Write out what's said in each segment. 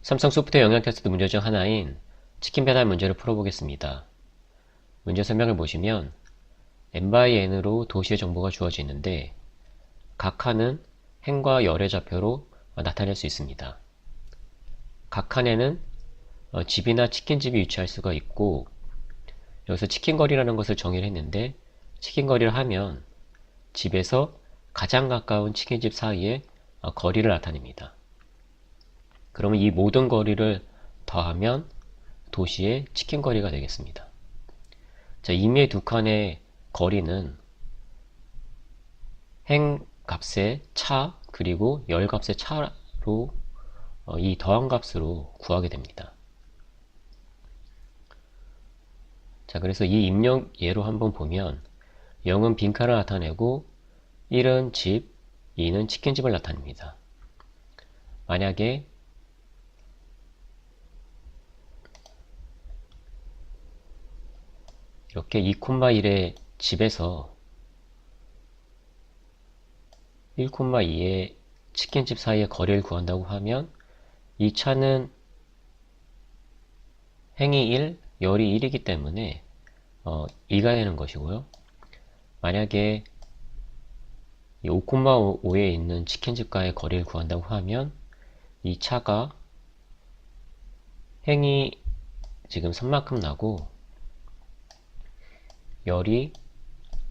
삼성 소프트웨어 영역 테스트 문제 중 하나인 치킨 배달 문제를 풀어보겠습니다. 문제 설명을 보시면 n/n으로 도시의 정보가 주어지는데 각 칸은 행과 열의 좌표로 나타낼 수 있습니다. 각 칸에는 집이나 치킨집이 위치할 수가 있고, 여기서 치킨거리라는 것을 정의를 했는데, 치킨거리를 하면 집에서 가장 가까운 치킨집 사이의 거리를 나타냅니다. 그러면 이 모든 거리를 더하면 도시의 치킨거리가 되겠습니다. 자, 임의의 두 칸의 거리는 행 값의 차 그리고 열 값의 차로 이 더한 값으로 구하게 됩니다. 자, 그래서 이 입력 예로 한번 보면 0은 빈칸을 나타내고 1은 집, 2는 치킨집을 나타냅니다. 만약에 이렇게 2,1의 집에서 1,2의 치킨집 사이의 거리를 구한다고 하면 이 차는 행이 1, 열이 1이기 때문에 2가 되는 것이고요. 만약에 5,5에 있는 치킨집과의 거리를 구한다고 하면 이 차가 행이 지금 3만큼 나고 열이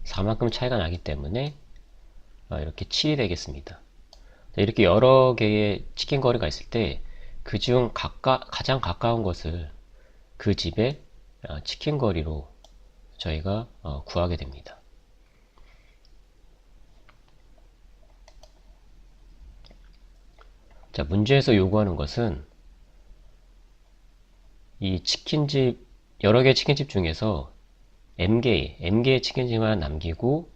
4만큼 차이가 나기 때문에 이렇게 7이 되겠습니다. 이렇게 여러 개의 치킨 거리가 있을 때 그중 가장 가까운 것을 그 집의 치킨 거리로 저희가 구하게 됩니다. 자, 문제에서 요구하는 것은 이 치킨집, 여러 개의 치킨집 중에서 M개의 치킨집만 남기고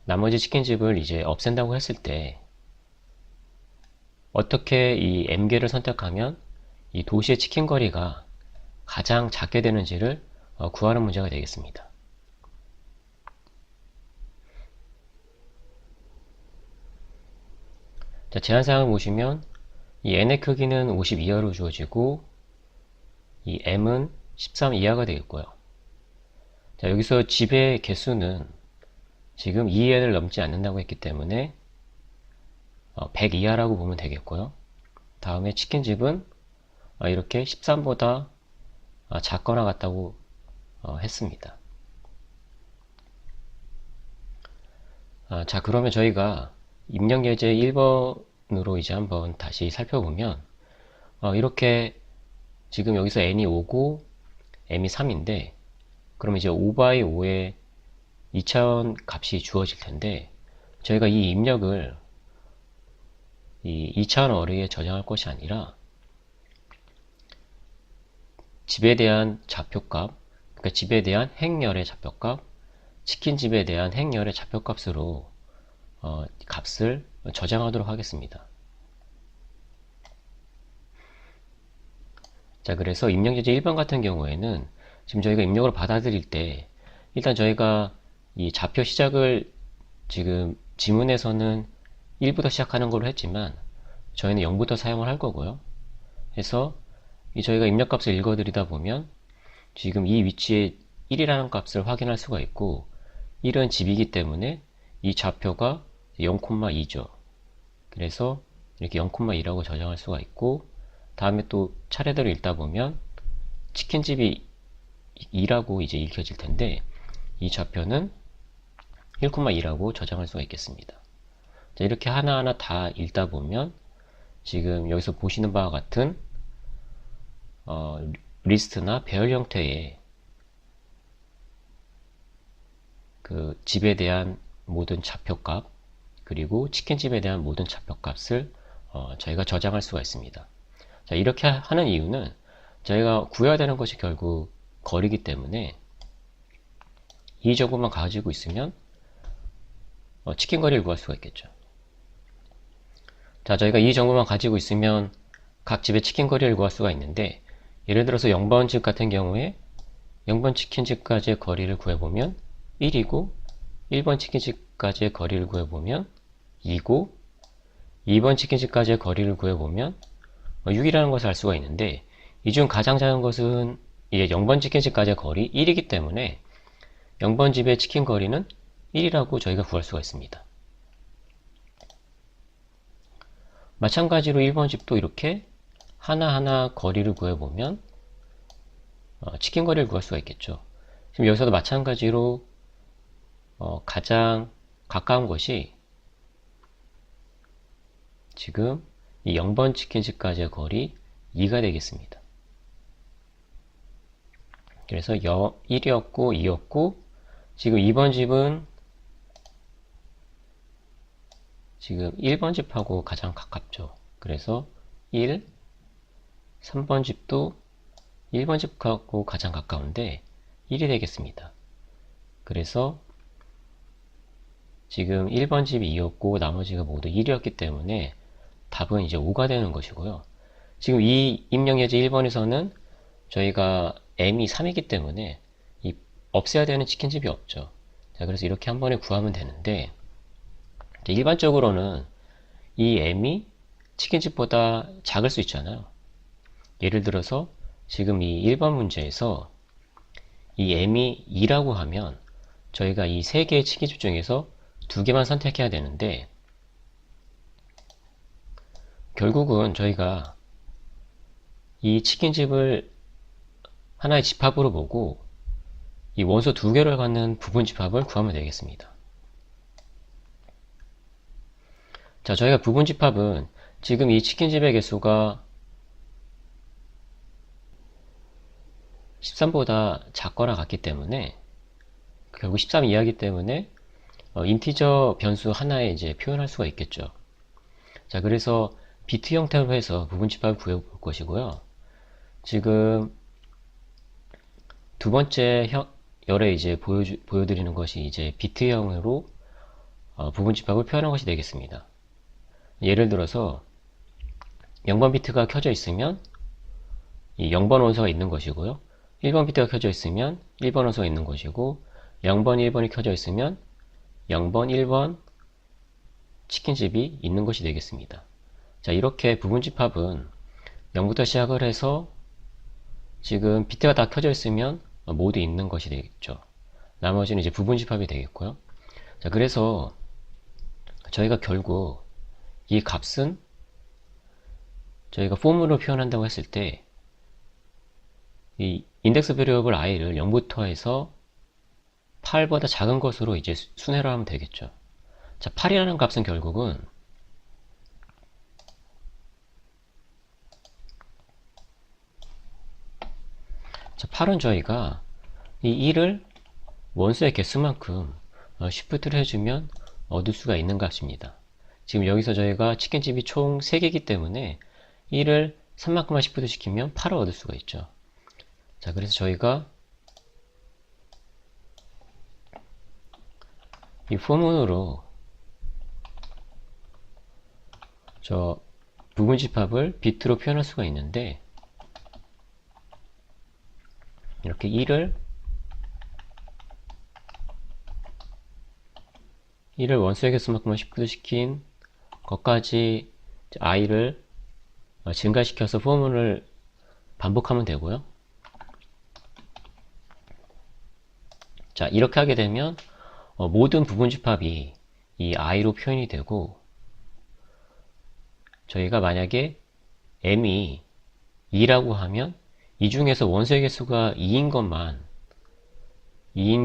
나머지 치킨집을 이제 없앤다고 했을 때 어떻게 이 M개를 선택하면 이 도시의 치킨 거리가 가장 작게 되는지를 구하는 문제가 되겠습니다. 자, 제한사항을 보시면 이 n의 크기는 50 이하로 주어지고 이 m은 13 이하가 되겠고요. 자, 여기서 집의 개수는 지금 2n을 넘지 않는다고 했기 때문에 100 이하라고 보면 되겠고요. 다음에 치킨집은 이렇게 13보다 작거나 같다고 했습니다. 자, 그러면 저희가 입력 예제 1번으로 이제 한번 다시 살펴보면 이렇게 지금 여기서 n이 5고 m이 3인데 그럼 이제 5/5의 2차원 값이 주어질 텐데 저희가 이 입력을 이 2차원 어레이에 저장할 것이 아니라 집에 대한 좌표값, 그러니까 집에 대한 행열의 좌표값, 치킨집에 대한 행열의 좌표값으로 값을 저장하도록 하겠습니다. 자, 그래서 입력예제 1번 같은 경우에는 지금 저희가 입력을 받아들일 때 일단 저희가 이 좌표 시작을 지금 지문에서는 1부터 시작하는 걸로 했지만 저희는 0부터 사용을 할 거고요. 그래서 저희가 입력값을 읽어드리다 보면 지금 이 위치에 1이라는 값을 확인할 수가 있고 1은 집이기 때문에 이 좌표가 0,2죠. 그래서 이렇게 0,2라고 저장할 수가 있고 다음에 또 차례대로 읽다 보면 치킨집이 2라고 이제 읽혀질 텐데 이 좌표는 1,2라고 저장할 수가 있겠습니다. 자, 이렇게 하나하나 다 읽다 보면 지금 여기서 보시는 바와 같은 리스트나 배열 형태의 그 집에 대한 모든 좌표값 그리고 치킨집에 대한 모든 좌표값을 저희가 저장할 수가 있습니다. 자, 이렇게 하는 이유는 저희가 구해야 되는 것이 결국 거리이기 때문에 이 정보만 가지고 있으면 치킨 거리를 구할 수가 있겠죠. 자, 저희가 이 정보만 가지고 있으면 각 집의 치킨 거리를 구할 수가 있는데 예를 들어서 0번 집 같은 경우에 0번 치킨집까지의 거리를 구해보면 1이고 1번 치킨집까지의 거리를 구해보면 2고 2번 치킨집까지의 거리를 구해보면 6이라는 것을 알 수가 있는데 이 중 가장 작은 것은 이제 0번 치킨집까지의 거리 1이기 때문에 0번 집의 치킨 거리는 1이라고 저희가 구할 수가 있습니다. 마찬가지로 1번 집도 이렇게 하나하나 거리를 구해보면 치킨 거리를 구할 수가 있겠죠. 지금 여기서도 마찬가지로 가장 가까운 것이 지금 이 0번 치킨집까지의 거리 2가 되겠습니다. 그래서 1이었고 2였고 지금 2번 집은 지금 1번 집하고 가장 가깝죠. 그래서 1, 3번 집도 1번 집하고 가장 가까운데 1이 되겠습니다. 그래서 지금 1번 집이 2였고 나머지가 모두 1이었기 때문에 답은 이제 5가 되는 것이고요. 지금 이 입력 예제 1번에서는 저희가 m이 3이기 때문에 없애야 되는 치킨집이 없죠. 자, 그래서 이렇게 한 번에 구하면 되는데 일반적으로는 이 m이 치킨집보다 작을 수 있잖아요. 예를 들어서 지금 이 1번 문제에서 이 m이 2라고 하면 저희가 이 3개의 치킨집 중에서 2개만 선택해야 되는데 결국은 저희가 이 치킨집을 하나의 집합으로 보고 이 원소 2개를 갖는 부분집합을 구하면 되겠습니다. 자, 저희가 부분집합은 지금 이 치킨집의 개수가 13보다 작거나 같기 때문에 결국 13 이하이기 때문에 인티저 변수 하나에 이제 표현할 수가 있겠죠. 자, 그래서 비트 형태로 해서 부분집합을 구해볼 것이고요. 지금 두 번째 열에 이제 보여드리는 것이 이제 비트형으로 부분집합을 표현한 것이 되겠습니다. 예를 들어서 0번 비트가 켜져 있으면 이 0번 원소가 있는 것이고요. 1번 비트가 켜져 있으면 1번 원소가 있는 것이고 0번, 1번이 켜져 있으면 0번, 1번 치킨집이 있는 것이 되겠습니다. 자, 이렇게 부분집합은 0부터 시작을 해서 지금 비트가 다 켜져 있으면 모두 있는 것이 되겠죠. 나머지는 이제 부분집합이 되겠고요. 자, 그래서 저희가 결국 이 값은 저희가 폼으로 표현한다고 했을 때 이 인덱스 베리어블 i를 0부터 해서 8보다 작은 것으로 이제 순회를 하면 되겠죠. 자, 8이라는 값은 결국은 자, 8은 저희가 이 1을 원소의 개수만큼 시프트를 해주면 얻을 수가 있는 값입니다. 지금 여기서 저희가 치킨집이 총 3개이기 때문에 1을 3만큼만 시프트 시키면 8을 얻을 수가 있죠. 자, 그래서 저희가 이 포문으로 저 부분집합을 비트로 표현할 수가 있는데 이렇게 1을 원소의 개수만큼만 시프트 시킨 것까지 i를 증가시켜서 포문을 반복하면 되고요. 자, 이렇게 하게 되면 모든 부분집합이 이 i로 표현이 되고 저희가 만약에 m이 2라고 하면 이 중에서 원소의 개수가 2인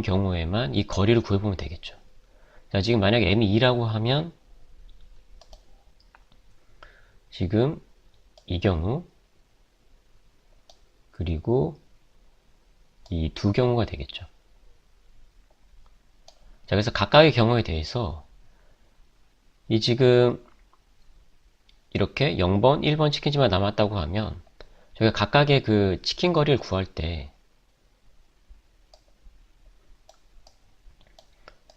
경우에만 이 거리를 구해보면 되겠죠. 자, 지금 만약에 m이 2라고 하면 지금 이 경우 그리고 이 두 경우가 되겠죠. 자, 그래서 각각의 경우에 대해서 이 지금 이렇게 0번, 1번 치킨집만 남았다고 하면 저희가 각각의 그 치킨 거리를 구할 때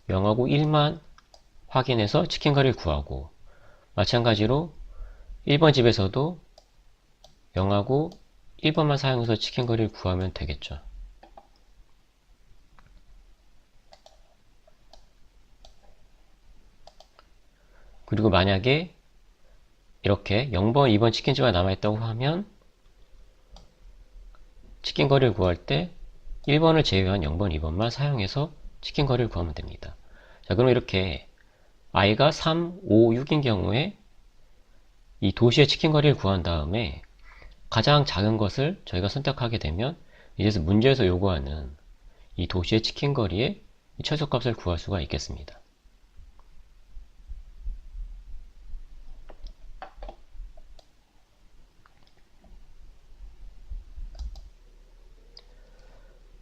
0하고 1만 확인해서 치킨 거리를 구하고 마찬가지로 1번 집에서도 0하고 1번만 사용해서 치킨 거리를 구하면 되겠죠. 그리고 만약에 이렇게 0번, 2번 치킨집가 남아있다고 하면 치킨 거리를 구할 때 1번을 제외한 0번, 2번만 사용해서 치킨 거리를 구하면 됩니다. 자, 그럼 이렇게 i가 3, 5, 6인 경우에 이 도시의 치킨 거리를 구한 다음에 가장 작은 것을 저희가 선택하게 되면 이제서 문제에서 요구하는 이 도시의 치킨 거리의 최소값을 구할 수가 있겠습니다.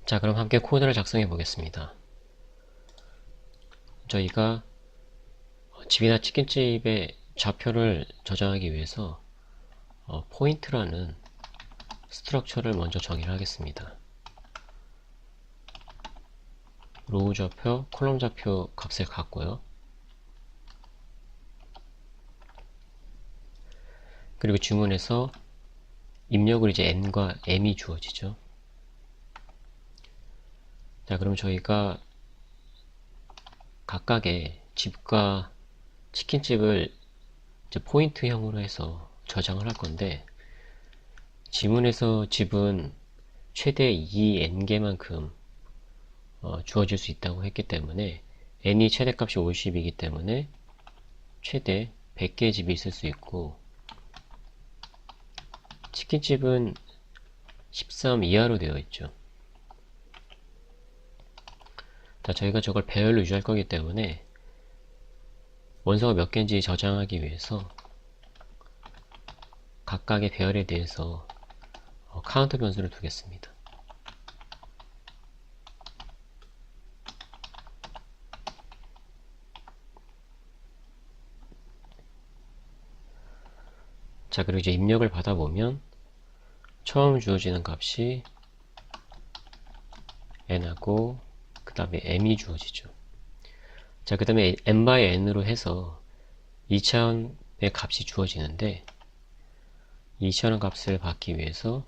자, 그럼 함께 코드를 작성해 보겠습니다. 저희가 집이나 치킨집의 좌표를 저장하기 위해서 포인트라는 스트럭처를 먼저 정의를 하겠습니다. 로우 좌표, 콜럼 좌표 값을 갖고요. 그리고 주문에서 입력을 이제 n과 m이 주어지죠. 자, 그럼 저희가 각각의 집과 치킨집을 이제 포인트형으로 해서 저장을 할 건데, 지문에서 집은 최대 2n개만큼 주어질 수 있다고 했기 때문에 n이 최대값이 50이기 때문에 최대 100개의 집이 있을 수 있고, 치킨집은 13 이하로 되어 있죠. 자, 저희가 저걸 배열로 유지할 거기 때문에 원소가 몇 개인지 저장하기 위해서 각각의 배열에 대해서 카운트 변수를 두겠습니다. 자, 그리고 이제 입력을 받아보면 처음 주어지는 값이 n하고 그 다음에 m이 주어지죠. 자, 그 다음에 n by n으로 해서 2차원의 값이 주어지는데 2차원 값을 받기 위해서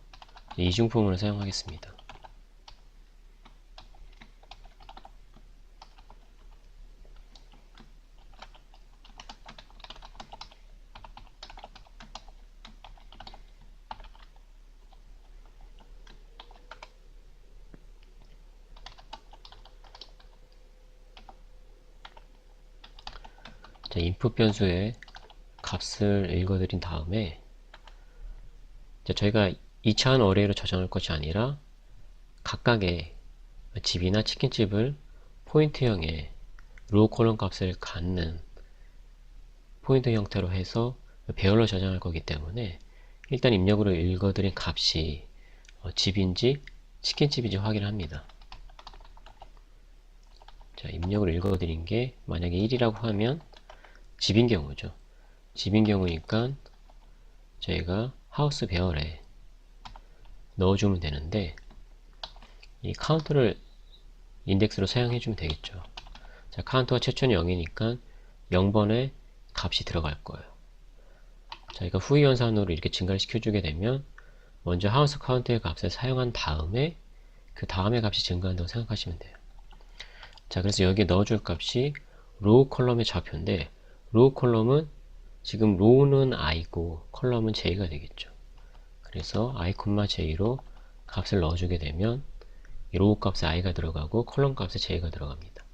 이중포문을 사용하겠습니다. 자, input 변수의 값을 읽어드린 다음에 저희가 2차원 어레이로 저장할 것이 아니라 각각의 집이나 치킨집을 포인트형의 로우 콜럼 값을 갖는 포인트 형태로 해서 배열로 저장할 거기 때문에 일단 입력으로 읽어드린 값이 집인지 치킨집인지 확인을 합니다. 자, 입력을 읽어드린 게 만약에 1이라고 하면 집인 경우죠. 집인 경우니까 저희가 하우스 배열에 넣어주면 되는데 이 카운트를 인덱스로 사용해주면 되겠죠. 자, 카운트가 최초는 0이니까 0번에 값이 들어갈 거예요. 저희가 후위 연산으로 이렇게 증가를 시켜주게 되면 먼저 하우스 카운트의 값을 사용한 다음에 그 다음에 값이 증가한다고 생각하시면 돼요. 자, 그래서 여기에 넣어줄 값이 로우 컬럼의 좌표인데 로우 컬럼은 지금 로우는 i고 컬럼은 j가 되겠죠. 그래서 i, j로 값을 넣어주게 되면 이 로우 값에 i가 들어가고 컬럼 값에 j가 들어갑니다.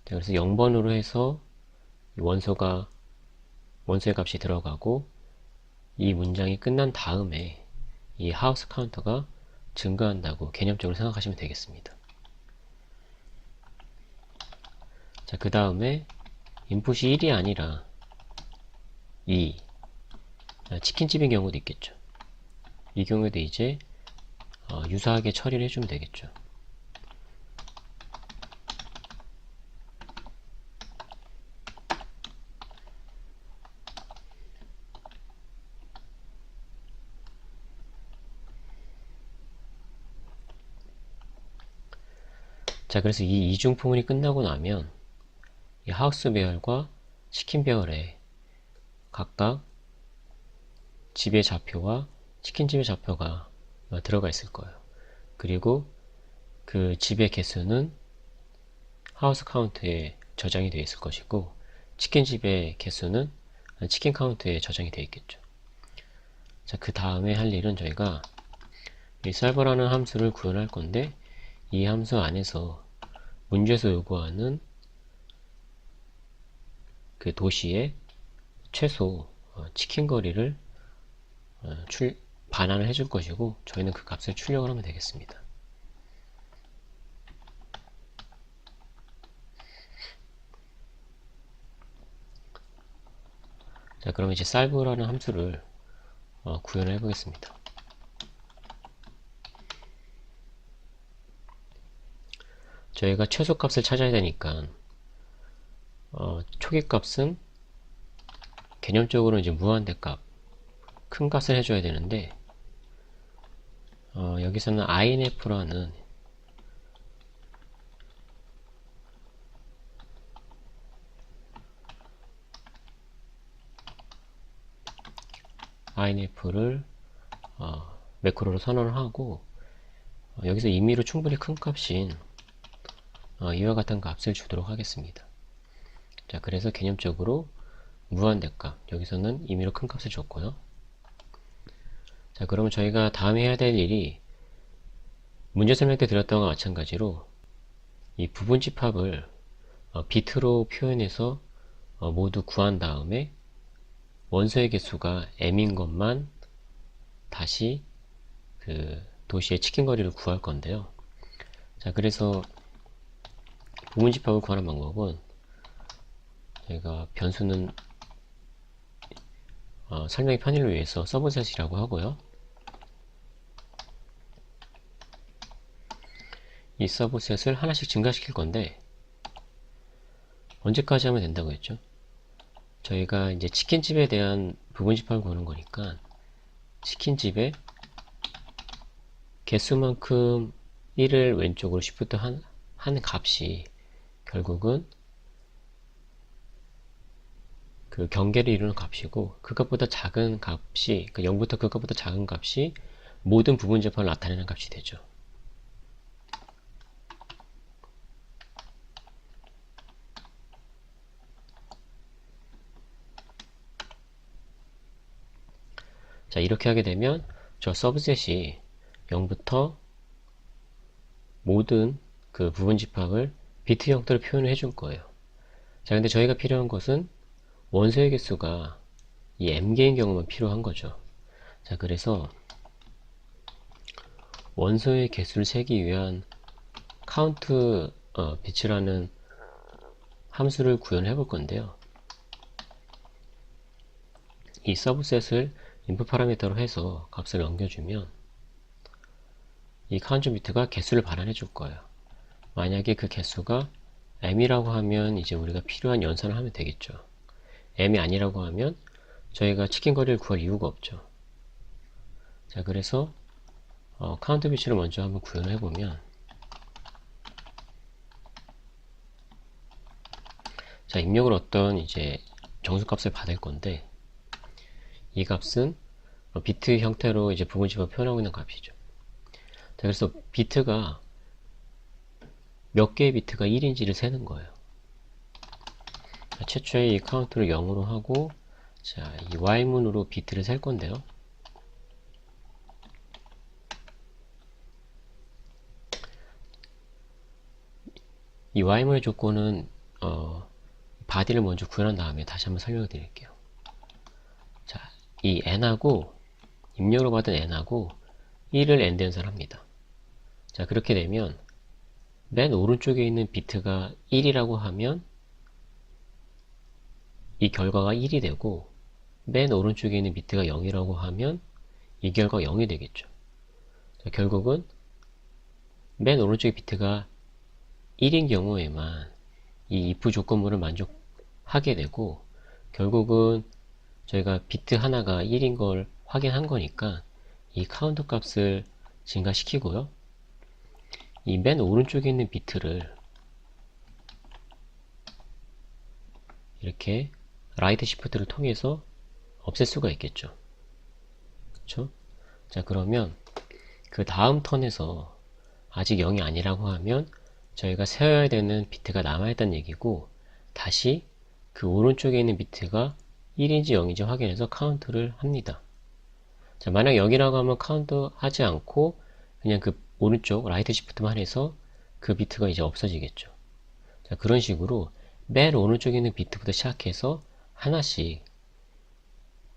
자, 그래서 0번으로 해서 원소의 값이 들어가고 이 문장이 끝난 다음에 이 하우스 카운터가 증가한다고 개념적으로 생각하시면 되겠습니다. 자, 그 다음에 인풋이 1이 아니라 2, 치킨집인 경우도 있겠죠. 이 경우에도 이제 유사하게 처리를 해주면 되겠죠. 자, 그래서 이 이중포문이 끝나고 나면 이 하우스 배열과 치킨 배열에 각각 집의 좌표와 치킨집의 좌표가 들어가 있을 거예요. 그리고 그 집의 개수는 하우스 카운트에 저장이 되어 있을 것이고 치킨집의 개수는 치킨 카운트에 저장이 되어 있겠죠. 자, 그 다음에 할 일은 저희가 이 server라는 함수를 구현할 건데, 이 함수 안에서 문제에서 요구하는 그 도시의 최소 치킨 거리를 반환을 해줄 것이고, 저희는 그 값을 출력을 하면 되겠습니다. 자, 그럼 이제 solve라는 함수를 구현을 해보겠습니다. 저희가 최소값을 찾아야 되니까 초기값은 개념적으로 이제 무한대값 큰 값을 해줘야 되는데, 여기서는 inf라는 inf를 매크로로 선언을 하고, 여기서 임의로 충분히 큰 값인 이와 같은 값을 주도록 하겠습니다. 자, 그래서 개념적으로 무한대값, 여기서는 임의로 큰 값을 줬고요. 자, 그러면 저희가 다음에 해야 될 일이 문제 설명 때 드렸던 것과 마찬가지로 이 부분 집합을 비트로 표현해서 모두 구한 다음에 원소의 개수가 m인 것만 다시 그 도시의 치킨 거리를 구할 건데요. 자, 그래서 부분 집합을 구하는 방법은 저희가 변수는 설명의 편의를 위해서 서브셋이라고 하고요. 이 서브셋을 하나씩 증가시킬 건데, 언제까지 하면 된다고 했죠? 저희가 이제 치킨집에 대한 부분 집합을 구하는 거니까 치킨집의 개수만큼 1을 왼쪽으로 시프트 한 값이 결국은 그 경계를 이루는 값이고, 그것보다 작은 값이, 그 0부터 그것보다 작은 값이 모든 부분 집합을 나타내는 값이 되죠. 자, 이렇게 하게 되면 저 서브셋이 0부터 모든 그 부분 집합을 비트 형태로 표현을 해줄 거예요. 자, 근데 저희가 필요한 것은 원소의 개수가 이 m개인 경우만 필요한 거죠. 자, 그래서 원소의 개수를 세기 위한 count bit라는 함수를 구현해 볼 건데요. 이 서브셋을 input 파라미터로 해서 값을 넘겨주면 이 count bit가 개수를 반환해 줄 거예요. 만약에 그 개수가 m이라고 하면 이제 우리가 필요한 연산을 하면 되겠죠. m이 아니라고 하면 저희가 치킨 거리를 구할 이유가 없죠. 자, 그래서 count bit를 먼저 한번 구현을 해보면, 자, 입력을 어떤 이제 정수값을 받을 건데, 이 값은 비트 형태로 이제 부분 집합을 표현하고 있는 값이죠. 자, 그래서 비트가 몇 개의 비트가 1인지를 세는 거예요. 자, 최초에 이 카운트를 0으로 하고, 자, 이 y문으로 비트를 셀 건데요. 이 y문의 조건은 바디를 먼저 구현한 다음에 다시 한번 설명을 드릴게요. 자, 이 n하고 입력으로 받은 n하고 1을 end 연산합니다. 자, 그렇게 되면 맨 오른쪽에 있는 비트가 1이라고 하면 이 결과가 1이 되고, 맨 오른쪽에 있는 비트가 0이라고 하면 이 결과가 0이 되겠죠. 자, 결국은 맨 오른쪽의 비트가 1인 경우에만 이 if 조건물을 만족하게 되고, 결국은 저희가 비트 하나가 1인 걸 확인한 거니까 이 카운트 값을 증가시키고요. 이 맨 오른쪽에 있는 비트를 이렇게 라이트 시프트를 통해서 없앨 수가 있겠죠. 그쵸? 자, 그러면 그 다음 턴에서 아직 0이 아니라고 하면 저희가 세워야 되는 비트가 남아있다는 얘기고, 다시 그 오른쪽에 있는 비트가 1인지 0인지 확인해서 카운트를 합니다. 자, 만약 0이라고 하면 카운트 하지 않고 그냥 그 오른쪽 라이트 시프트만 해서 그 비트가 이제 없어지겠죠. 자, 그런 식으로 맨 오른쪽에 있는 비트부터 시작해서 하나씩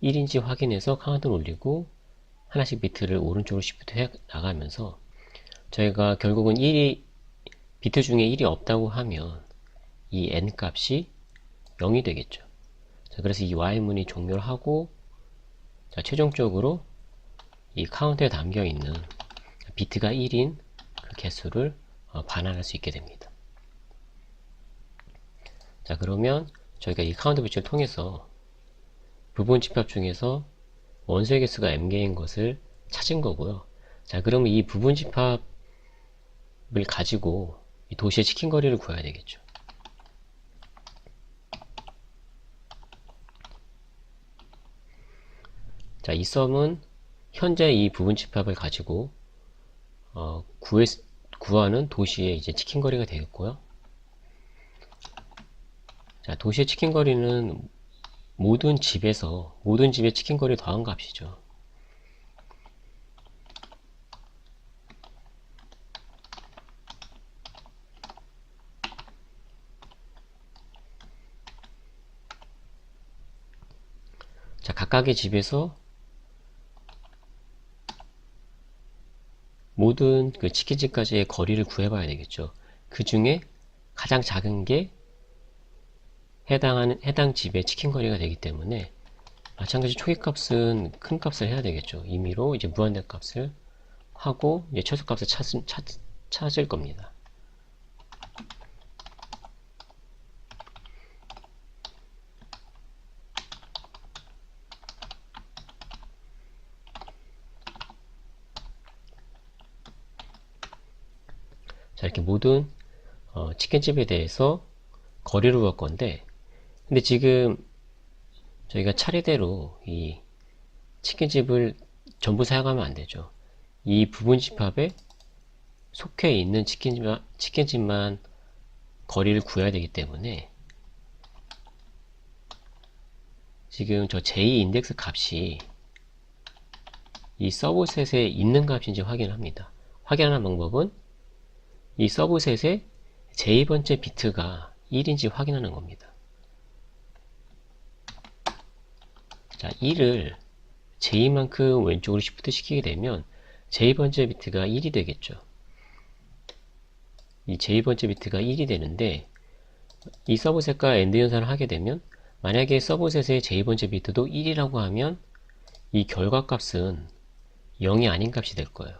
1인지 확인해서 카운트를 올리고 하나씩 비트를 오른쪽으로 시프트 해 나가면서 저희가 결국은 비트 중에 1이 없다고 하면 이 n 값이 0이 되겠죠. 자, 그래서 이 while문이 종료를 하고, 자, 최종적으로 이 카운트에 담겨있는 비트가 1인 그 개수를 반환할 수 있게 됩니다. 자, 그러면 저희가 이 카운트 배치를 통해서 부분 집합 중에서 원소의 개수가 m개인 것을 찾은 거고요. 자, 그러면 이 부분 집합을 가지고 이 도시의 치킨 거리를 구해야 되겠죠. 자, 이 썸은 현재 이 부분 집합을 가지고 구하는 도시의 이제 치킨 거리가 되겠고요. 자, 도시의 치킨 거리는 모든 집의 치킨 거리 더한 값이죠. 자, 각각의 집에서 모든 그 치킨집까지의 거리를 구해봐야 되겠죠. 그 중에 가장 작은 게 해당 집의 치킨 거리가 되기 때문에 마찬가지 초기값은 큰 값을 해야 되겠죠. 임의로 이제 무한대 값을 하고 이제 최소값을 찾을 겁니다. 자, 이렇게 모든 치킨집에 대해서 거리를 구할 건데, 근데 지금 저희가 차례대로 이 치킨집을 전부 사용하면 안 되죠. 이 부분 집합에 속해 있는 치킨집만 거리를 구해야 되기 때문에 지금 저 j 인덱스 값이 이 서브셋에 있는 값인지 확인합니다. 확인하는 방법은 이 서브셋의 j번째 비트가 1인지 확인하는 겁니다. 자, 1을 j만큼 왼쪽으로 시프트 시키게 되면 j번째 비트가 1이 되겠죠. 이 j번째 비트가 1이 되는데 이 서브셋과 엔드 연산을 하게 되면 만약에 서브셋의 j번째 비트도 1이라고 하면 이 결과값은 0이 아닌 값이 될 거예요.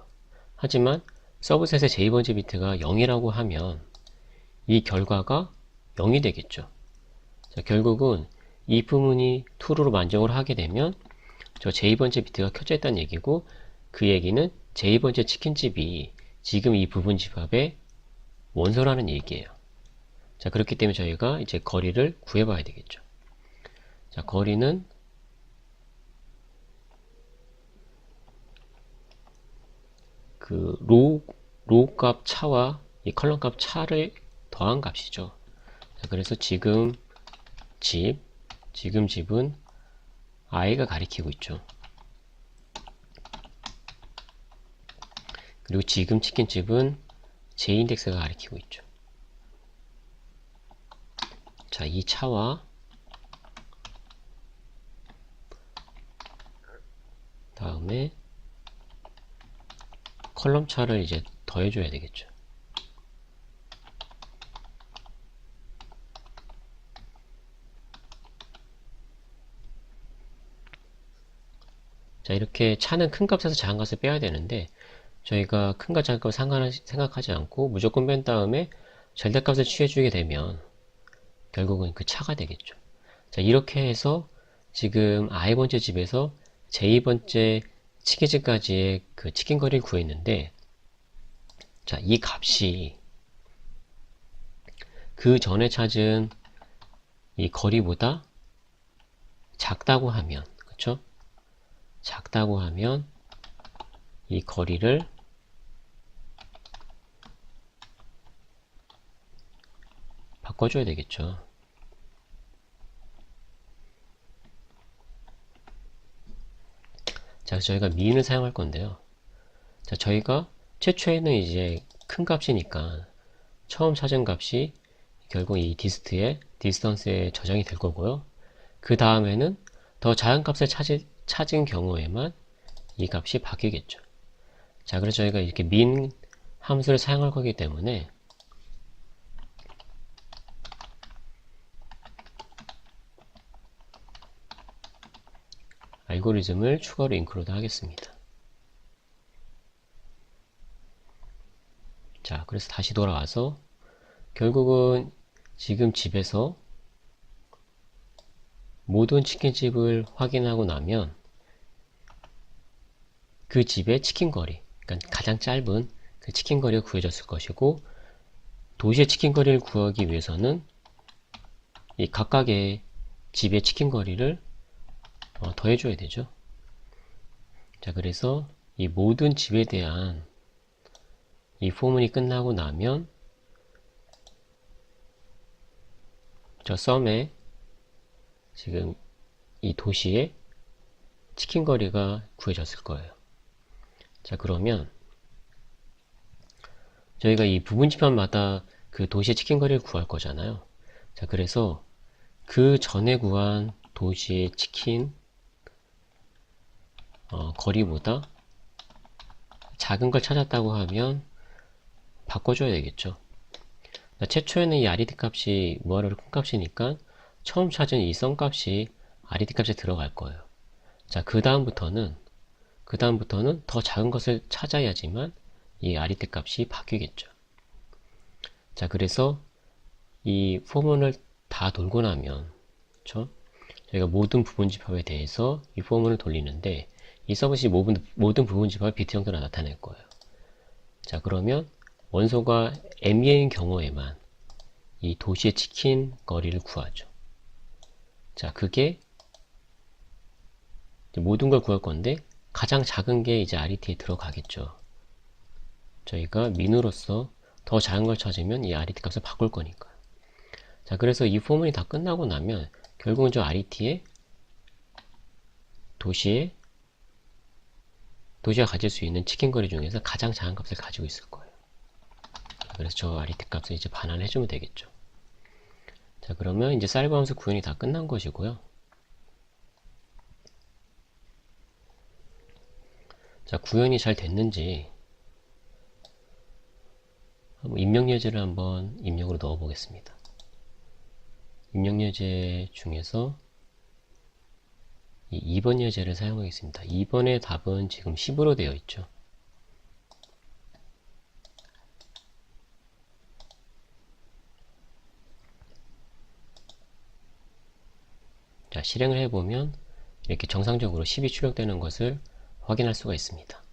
하지만 서브셋의 j번째 비트가 0이라고 하면 이 결과가 0이 되겠죠. 자, 결국은 if 문이 true로 만정을 하게 되면 저 j번째 비트가 켜져 있다는 얘기고, 그 얘기는 j번째 치킨집이 지금 이 부분 집합의 원소라는 얘기예요. 자, 그렇기 때문에 저희가 이제 거리를 구해봐야 되겠죠. 자, 거리는 그 로우 값 차와 이 컬럼 값 차를 더한 값이죠. 자, 그래서 지금 집은 i가 가리키고 있죠. 그리고 지금 치킨집은 j 인덱스가 가리키고 있죠. 자, 이 차와 다음에 컬럼 차를 이제 더해줘야 되겠죠. 자, 이렇게 차는 큰 값에서 작은 값을 빼야 되는데 저희가 큰과 작은 값을 생각하지 않고 무조건 뺀 다음에 절대값을 취해주게 되면 결국은 그 차가 되겠죠. 자, 이렇게 해서 지금 i번째 집에서 j번째 치킨집까지의 그 치킨 거리를 구했는데, 자, 이 값이 그 전에 찾은 이 거리보다 작다고 하면, 그쵸? 작다고 하면 이 거리를 바꿔줘야 되겠죠. 자, 그래서 저희가 민을 사용할 건데요. 자, 저희가 최초에는 이제 큰 값이니까 처음 찾은 값이 결국 이 디스턴스에 저장이 될 거고요. 그 다음에는 더 작은 값을 찾은 경우에만 이 값이 바뀌겠죠. 자, 그래서 저희가 이렇게 min 함수를 사용할 거기 때문에 알고리즘을 추가로 인클루드 하겠습니다. 자, 그래서 다시 돌아와서 결국은 지금 집에서 모든 치킨집을 확인하고 나면 그 집의 치킨거리, 그러니까 가장 짧은 그 치킨거리가 구해졌을 것이고, 도시의 치킨거리를 구하기 위해서는 이 각각의 집의 치킨거리를 더해줘야 되죠. 자, 그래서 이 모든 집에 대한 이 포문이 끝나고 나면 저 sum에 지금 이 도시의 치킨거리가 구해졌을 거예요. 자, 그러면 저희가 이 부분집합마다 그 도시의 치킨거리를 구할 거잖아요. 자, 그래서 그 전에 구한 도시의 치킨 거리보다 작은 걸 찾았다고 하면 바꿔줘야 되겠죠. 최초에는 이 RET 값이 무한으로 큰 값이니까 처음 찾은 이 sum 값이 RET 값에 들어갈 거예요. 자, 그 다음부터는 더 작은 것을 찾아야지만 이 RET 값이 바뀌겠죠. 자, 그래서 이 포문을 다 돌고 나면, 그쵸? 저희가 모든 부분집합에 대해서 이 포문을 돌리는데, 이 서밋이 모든 부분집합을 비트 형태로 나타낼 거예요. 자, 그러면 원소가 MEA인 경우에만 이 도시의 치킨 거리를 구하죠. 자, 그게 모든 걸 구할 건데, 가장 작은 게 이제 RET에 들어가겠죠. 저희가 민으로서 더 작은 걸 찾으면 이 RET 값을 바꿀 거니까. 자, 그래서 이 포문이 다 끝나고 나면 결국은 저 RET에 도시가 가질 수 있는 치킨 거리 중에서 가장 작은 값을 가지고 있을 거예요. 그래서 저 RET 값을 이제 반환해주면 되겠죠. 자, 그러면 이제 사이버 함수 구현이 다 끝난 것이고요. 자, 구현이 잘 됐는지 입력 예제를 한번 입력으로 넣어 보겠습니다. 입력 예제 중에서 이 2번 예제를 사용하겠습니다. 2번의 답은 지금 10으로 되어 있죠. 자, 실행을 해보면 이렇게 정상적으로 10이 출력되는 것을 확인할 수가 있습니다.